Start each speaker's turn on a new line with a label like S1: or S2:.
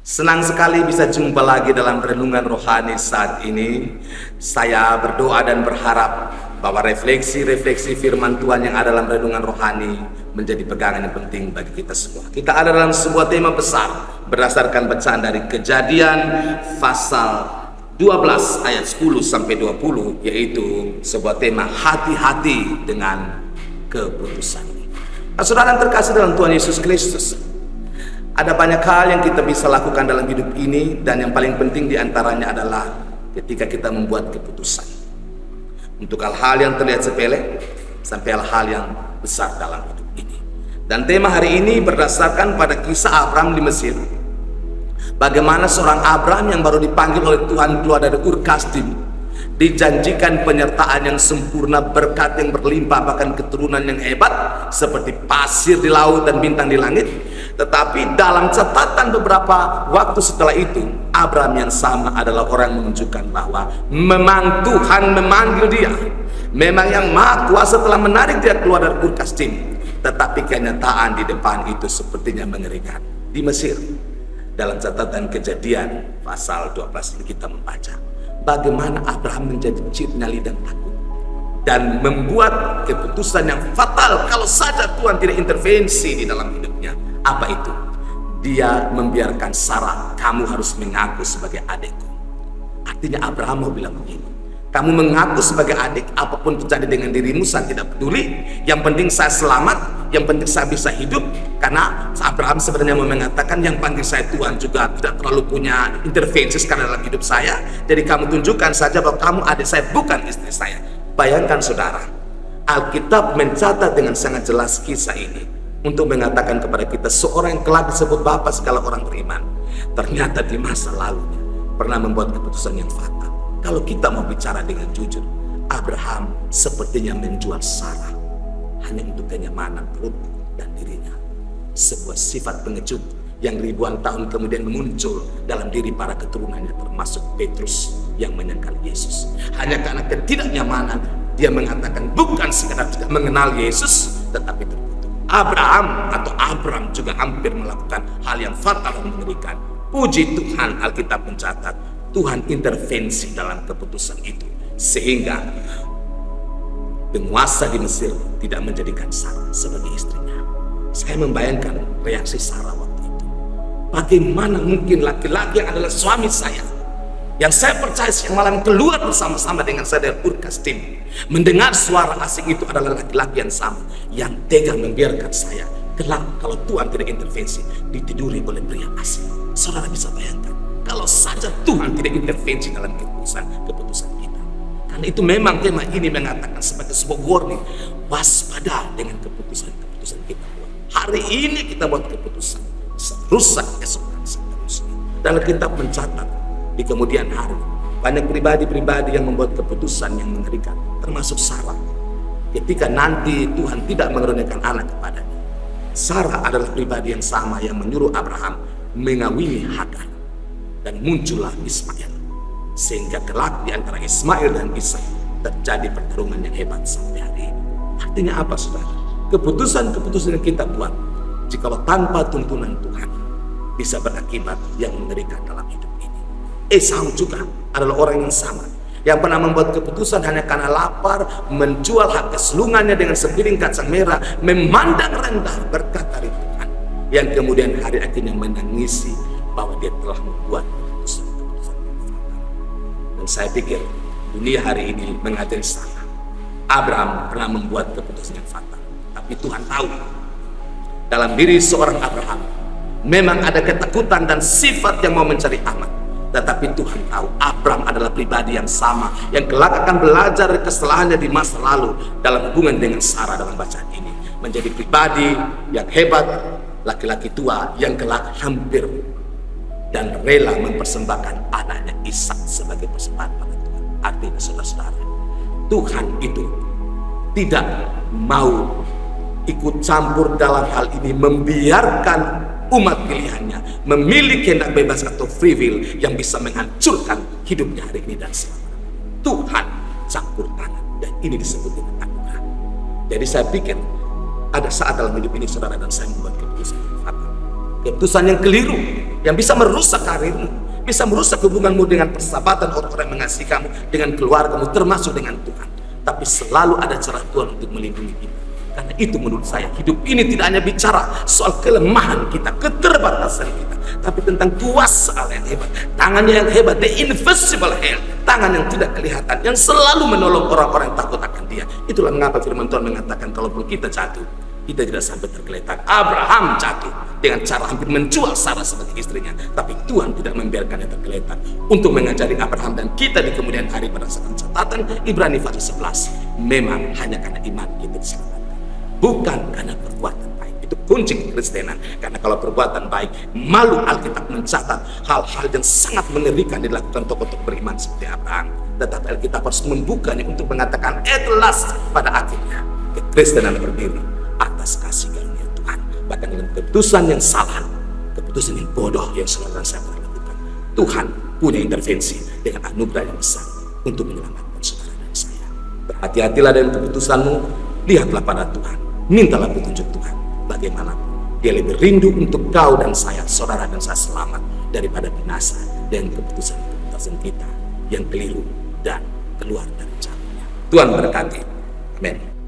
S1: Senang sekali bisa jumpa lagi dalam renungan rohani saat ini. Saya berdoa dan berharap bahwa refleksi-refleksi firman Tuhan yang ada dalam renungan rohani menjadi pegangan yang penting bagi kita semua. Kita ada dalam sebuah tema besar berdasarkan bacaan dari Kejadian pasal 12 ayat 10 sampai 20, yaitu sebuah tema hati-hati dengan keputusan. Saudara yang terkasih dalam Tuhan Yesus Kristus, ada banyak hal yang kita bisa lakukan dalam hidup ini, dan yang paling penting diantaranya adalah ketika kita membuat keputusan untuk hal-hal yang terlihat sepele sampai hal-hal yang besar dalam hidup ini. Dan tema hari ini berdasarkan pada kisah Abraham di Mesir. Bagaimana seorang Abraham yang baru dipanggil oleh Tuhan keluar dari Ur Kasdim, dijanjikan penyertaan yang sempurna, berkat yang berlimpah, bahkan keturunan yang hebat seperti pasir di laut dan bintang di langit. Tetapi dalam catatan beberapa waktu setelah itu, Abraham yang sama adalah orang yang menunjukkan bahwa memang Tuhan memanggil dia, memang yang Maha Kuasa telah menarik dia keluar dari Ur Kasdim. Tetapi kenyataan di depan itu sepertinya mengerikan. Di Mesir, dalam catatan Kejadian pasal 12 ini kita membaca bagaimana Abraham menjadi cip nyali dan takut, dan membuat keputusan yang fatal kalau saja Tuhan tidak intervensi di dalam hidupnya. Apa itu? Dia membiarkan Sarah, kamu harus mengaku sebagai adikku. Artinya Abraham mau bilang begini, kamu mengaku sebagai adik, apapun terjadi dengan dirimu saya tidak peduli, yang penting saya selamat, yang penting saya bisa hidup. Karena Abraham sebenarnya mau mengatakan yang penting saya Tuhan juga tidak terlalu punya intervensi sekarang dalam hidup saya. Jadi kamu tunjukkan saja bahwa kamu adik saya, bukan istri saya. Bayangkan saudara, Alkitab mencatat dengan sangat jelas kisah ini untuk mengatakan kepada kita, seorang yang kelak disebut Bapa segala orang beriman, ternyata di masa lalunya pernah membuat keputusan yang fatal. Kalau kita mau bicara dengan jujur, Abraham sepertinya menjual Sarah hanya untuk kenyamanan perut dan dirinya. Sebuah sifat pengecut yang ribuan tahun kemudian muncul dalam diri para keturunannya, termasuk Petrus yang menyangkal Yesus. Hanya karena ketidaknyamanan, dia mengatakan bukan sekadar tidak mengenal Yesus, tetapi terkutuk. Abram juga hampir melakukan hal yang fatal dan mengerikan. Puji Tuhan, Alkitab mencatat Tuhan intervensi dalam keputusan itu, sehingga penguasa di Mesir tidak menjadikan Sarah sebagai istrinya. Saya membayangkan reaksi Sarah waktu itu. Bagaimana mungkin laki-laki yang adalah suami saya, yang saya percaya siang malam keluar bersama-sama dengan saya dari Ur Kasdim, mendengar suara asing itu adalah laki-laki yang sama, yang tega membiarkan saya kelak kalau Tuhan tidak intervensi ditiduri oleh pria asing. Saudara bisa bayangkan kalau saja Tuhan tidak intervensi dalam keputusan kita. Karena itu memang tema ini mengatakan sebagai sebuah warning, waspada dengan keputusan kita buat. Hari ini kita buat keputusan, rusak esok dan seterusnya. Dan Alkitab mencatat di kemudian hari banyak pribadi-pribadi yang membuat keputusan yang mengerikan, termasuk Sarah. Ketika nanti Tuhan tidak mengaruniakan anak kepadanya, Sarah adalah pribadi yang sama yang menyuruh Abraham mengawini Hagar, dan muncullah Ismail, sehingga kelak di antara Ismail dan Ishak terjadi pertarungan yang hebat sampai hari ini. Artinya apa saudara? Keputusan-keputusan yang kita buat, jikalau tanpa tuntunan Tuhan, bisa berakibat yang mengerikan dalam hidup ini. Esau juga adalah orang yang sama, yang pernah membuat keputusan hanya karena lapar, menjual hak kesulungannya dengan sepiring kacang merah, memandang rendah berkat dari Tuhan, yang kemudian hari akhirnya menangisi bahwa dia telah membuat keputusan-keputusan yang fatal. Dan saya pikir dunia hari ini mengajari sana. Abraham pernah membuat keputusan yang fatal, tapi Tuhan tahu dalam diri seorang Abraham memang ada ketakutan dan sifat yang mau mencari aman. Tetapi Tuhan tahu Abraham adalah pribadi yang sama, yang kelak akan belajar kesalahannya di masa lalu dalam hubungan dengan Sarah dalam bacaan ini, menjadi pribadi yang hebat, laki-laki tua yang kelak hampir dan rela mempersembahkan anaknya Ishak sebagai persembahan pada Tuhan. Artinya saudara-saudara, Tuhan itu tidak mau ikut campur dalam hal ini, membiarkan umat pilihannya memilih kehendak bebas atau free will yang bisa menghancurkan hidupnya hari ini dan selamanya. Tuhan campur tangan, dan ini disebut dengan anugerah. Jadi saya pikir ada saat dalam hidup ini saudara dan saya membuat keputusan yang fatal, keputusan yang keliru, yang bisa merusak karirmu, bisa merusak hubunganmu dengan persahabatan orang-orang yang mengasihi kamu, dengan keluargamu, termasuk dengan Tuhan. Tapi selalu ada cara Tuhan untuk melindungi kita. Karena itu menurut saya, hidup ini tidak hanya bicara soal kelemahan kita, keterbatasan kita, tapi tentang kuasa Allah yang hebat, tangannya yang hebat, the invisible hand, tangan yang tidak kelihatan, yang selalu menolong orang-orang yang takut akan Dia. Itulah mengapa firman Tuhan mengatakan, kalaupun kita jatuh, kita tidak sampai tergeletak. Abraham jatuh dengan cara hampir menjual Sarah sebagai istrinya, tapi Tuhan tidak membiarkannya tergeletak, untuk mengajari Abraham dan kita di kemudian hari berdasarkan catatan Ibrani pasal 11, memang hanya karena iman kita diselamatkan, bukan karena perbuatan baik. Itu kunci kekristenan. Karena kalau perbuatan baik, malu Alkitab mencatat hal-hal yang sangat mengerikan dilakukan tokoh-tokoh beriman seperti Abraham. Tetapi Alkitab harus membukanya untuk mengatakan at last, pada akhirnya kekristenan berdiri atas kasih karunia Tuhan. Bahkan dengan keputusan yang salah, keputusan yang bodoh yang selama saya pernah lakukan, Tuhan punya intervensi dengan anugerah yang besar untuk menyelamatkan saudara dan saya. Berhati-hatilah dengan keputusanmu, lihatlah pada Tuhan, mintalah petunjuk Tuhan. Bagaimanapun Dia lebih rindu untuk kau dan saya, saudara dan saya, selamat daripada binasa dengan keputusan-keputusan kita yang keliru dan keluar dari jalannya. Tuhan berkati. Amin.